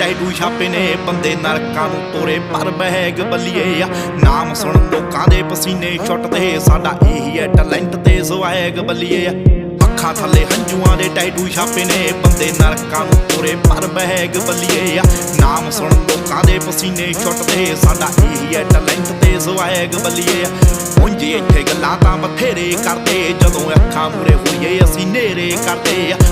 tattoo ਛਾਪੇ ਨੇ ਬੰਦੇ ਨਰਕਾਂ ਨੂੰ ਤੋਰੇ ਪਰ ਬਹਿਗ ਬੱਲੀਏ ਆ ਨਾਮ ਸੁਣ ਲੋਕਾਂ ਦੇ ਪਸੀਨੇ ਛੁੱਟਦੇ ਸਾਡਾ ਇਹੀ ਹੈ ਟੈਲੈਂਟ ਤੇ ਸਵੈਗ ਬੱਲੀਏ ਆ ਅੱਖਾਂ ਥੱਲੇ ਹੰਝੂਆਂ ਦੇ ਟੈਟੂ ਛਾਪੇ ਨੇ ਬੰਦੇ ਨਰਕਾਂ ਨੂੰ ਤੋਰੇ ਪਰ ਬਹਿਗ ਬੱਲੀਏ ਆ ਨਾਮ ਸੁਣ ਲੋਕਾਂ ਦੇ ਪਸੀਨੇ ਛੁੱਟਦੇ ਸਾਡਾ ਇਹੀ ਹੈ ਟੈਲੈਂਟ ਤੇ ਸਵੈਗ ਬੱਲੀਏ ਆ ਉਂਝ ਇੱਥੇ ਗੱਲਾਂ ਤਾਂ ਬਥੇਰੇ ਕਰਦੇ ਜਦੋਂ ਅੱਖਾਂ ਮੂਰੇ ਹੋਈਏ ਅਸੀਂ ਨੇਰੇ ਕਰਦੇ ਆ